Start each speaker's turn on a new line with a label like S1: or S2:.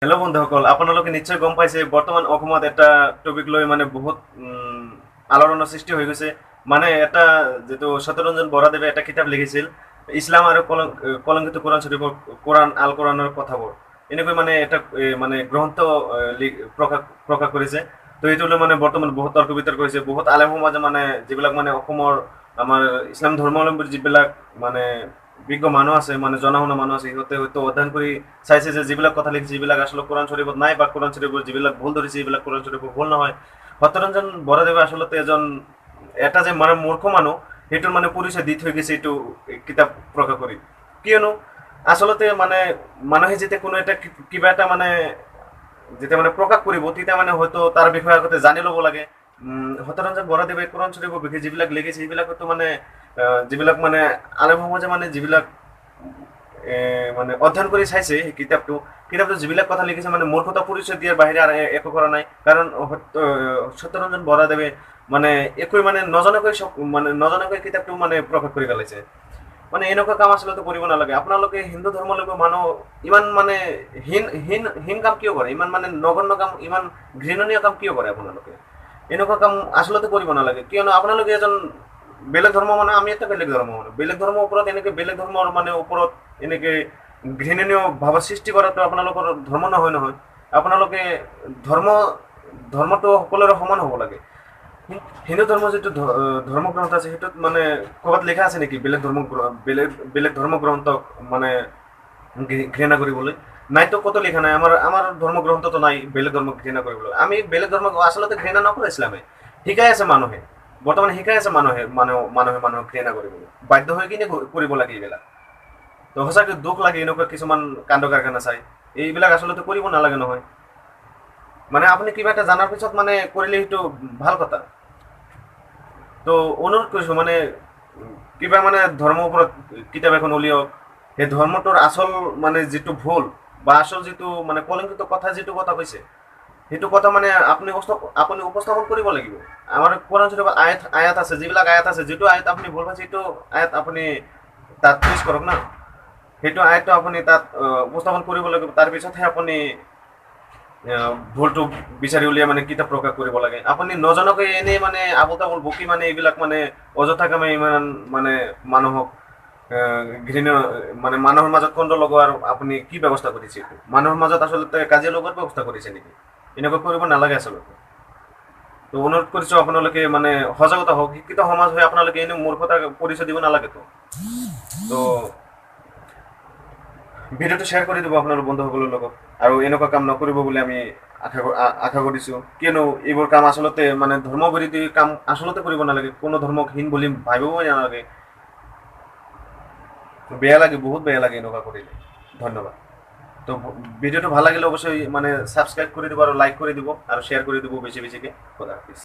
S1: Hello' বন্ধুসকল, আপোনালোকে নিশ্চয় গম পাইছে বৰ্তমান অসমত এটা টপিক লৈ মানে বহুত আলোড়নৰ সৃষ্টি হৈ গৈছে। মানে এটা যিটো সত্যৰঞ্জন বৰাদেৱে এটা কিতাপ লিখিছিল, ইছলাম আৰু কলংকিত কোৰাণ শ্বৰীফৰ আল কোৰাণৰ কথাবোৰ, এনেকৈ মানে এটা মানে গ্ৰন্থ প্ৰকাশ কৰিছে। তো এইটো লৈ মানে বৰ্তমান বহুত তৰ্ক বিতৰ্ক হৈছে। বহুত আলেম সমাজে মানে যিবিলাক মানে অসমৰ আমাৰ ইছলাম ধৰ্মাৱলম্বীৰ যিবিলাক মানে বিজ্ঞ মানুহ আছে, মানে জনা শুনা মানুহ আছে, সিহঁতে হয়তো অধ্যয়ন কৰি চাইছে যে যিবিলাক কথা লিখিছে যিবিলাক আসলে কোৰাণ শ্বৰীফত নাই, বা কোৰাণ শ্বৰীফৰ যিবিলাক ভুল ধৰিছে এইবিলাক কোৰাণ শ্বৰীফৰ ভুল নহয়। সত্যৰঞ্জন বৰাদেৱে আচলতে এজন এটা যে মানে মূৰ্খ মানুহ, সেইটোৰ মানে পৰিচয় দি থৈ গৈছে এইটো কিতাপ প্ৰকাশ কৰি। কিয়নো আচলতে মানে মানুহে যেতিয়া কোনো এটা কিবা এটা মানে যেতিয়া মানে প্ৰকাশ কৰিব, তেতিয়া মানে হয়তো তাৰ বিষয়ে আগতে জানি ল'ব লাগে। সত্যৰঞ্জন বৰাদেৱে কোৰাণ শ্বৰীফৰ বিষয়ে যিবিলাক লিখিছে সেইবিলাকতো মানে যিবিলাক মানে আলেম সমাজে মানে যিবিলাক মানে অধ্যয়ন কৰি চাইছে সেই কিতাপটো যিবিলাক কথা লিখিছে মানে মূৰ্খতা পৰিচয় দিয়াৰ বাহিৰে আৰু একো কৰা নাই। কাৰণ সত্যৰঞ্জন বৰাদেৱে মানে একোৱে মানে নজনাকৈ কিতাপটো মানে প্ৰকাশ কৰি পেলাইছে। মানে এনেকুৱা কাম আচলতে কৰিব নালাগে। আপোনালোকে হিন্দু ধৰ্মাৱলম্বী মানুহ ইমান মানে হীন কাম কিয় কৰে? ইমান মানে নগণ্য কাম, ইমান ঘৃণনীয় কাম কিয় কৰে আপোনালোকে? এনেকুৱা কাম আচলতে কৰিব নালাগে। কিয়নো আপোনালোকে এজন বেলেগ ধৰ্ম মানে, আমি এটা বেলেগ ধৰ্ম মানে, বেলেগ ধৰ্মৰ ওপৰত এনেকে বেলেগ ধৰ্মৰ মানে ওপৰত এনেকে ঘৃণনীয় ভাৱ সৃষ্টি কৰাটো আপোনালোকৰ ধৰ্ম নহয়। আপোনালোকে ধৰ্মটো সকলোৰে সমান হ'ব লাগে। হিন্দু ধৰ্মৰ যিটো ধৰ্মগ্ৰন্থ আছে, সেইটোত মানে ক'ৰবাত লিখা আছে নেকি বেলেগ ধৰ্মগ্ৰন্থক মানে ঘৃণা কৰিবলৈ? নাইতো, ক'তো লিখা নাই। আমাৰ ধৰ্মগ্ৰন্থটো নাই বেলেগ ধৰ্মক ঘৃণা কৰিবলৈ। আমি বেলেগ ধৰ্মক আচলতে ঘৃণা নকৰে। ইছলামে শিকাই আছে মানুহে, বৰ্তমান শিকাই আছে মানুহক ঘৃণা কৰিবলৈ, বাধ্য হৈ কিনে কৰিব লাগে এইবিলাক। তো সঁচাকৈ দুখ লাগে এনেকুৱা কিছুমান কাণ্ড কাৰখানা চাই। এইবিলাক আচলতে কৰিব নালাগে নহয়। মানে আপুনি কিবা এটা জনাৰ পিছত মানে কৰিলে সেইটো ভাল কথা। তো অনুৰোধ কৰিছোঁ মানে কিবা মানে ধৰ্মৰ ওপৰত কিতাপ এখন উলিয়াওক। সেই ধৰ্মটোৰ আচল মানে যিটো ভুল বা আচল যিটো মানে কলংকিত কথা, যিটো কথা কৈছে, সেইটো কথা মানে আপুনি উপস্থাপন কৰিব লাগিব। আমাৰ কোৰাণ শ্বৰীফত আয়াত আছে, যিবিলাক আয়াত আছে, যিটো আয়াত আপুনি ভুল পাইছে সেইটো আয়াত আপুনি তাত পেছ কৰক না। সেইটো আয়াতটো আপুনি তাত উপস্থাপন কৰিব লাগিব। তাৰপিছতহে আপুনি ভুলটো বিচাৰি উলিয়াই মানে কিতাপ প্ৰকাশ কৰিব লাগে। আপুনি নজনাকৈ এনেই মানে আবল তাবল বকি মানে এইবিলাক মানে অযথা কামে ইমান মানে মানুহক ঘৃণ মানে মানুহৰ মাজত কণ্ঠ লগোৱাৰ আপুনি কি ব্যৱস্থা কৰিছে? মানুহৰ মাজত আচলতে কাজিয়া লগোৱাৰ ব্যৱস্থা কৰিছে নেকি? এনেকুৱা কৰিব নালাগে আচলতে। তো অনুৰোধ কৰিছোঁ আপোনালোকে মানে সজাগতা হওক। শিক্ষিত সমাজ হৈ আপোনালোকে এনেও মূৰ্খতা পৰিচয় দিব নালাগেতো। তো ভিডিঅ'টো শ্বেয়াৰ কৰি দিব আপোনাৰ বন্ধুসকলৰ লগত, আৰু এনেকুৱা কাম নকৰিব বুলি আমি আশা কৰিছোঁ। কিয়নো এইবোৰ কাম আচলতে মানে ধৰ্মবিৰোধী কাম আচলতে কৰিব নালাগে। কোনো ধৰ্মক হীন বুলি ভাবিবই নালাগে। বেয়া লাগে, বহুত বেয়া লাগে এনেকুৱা কৰিলে। ধন্যবাদ। তো ভিডিঅ'টো ভাল লাগিলে অৱশ্যই মানে ছাবস্ক্ৰাইব কৰি দিব, আৰু লাইক কৰি দিব, আৰু শ্বেয়াৰ কৰি দিব বেছি বেছিকৈ। খোদা হাফিজ।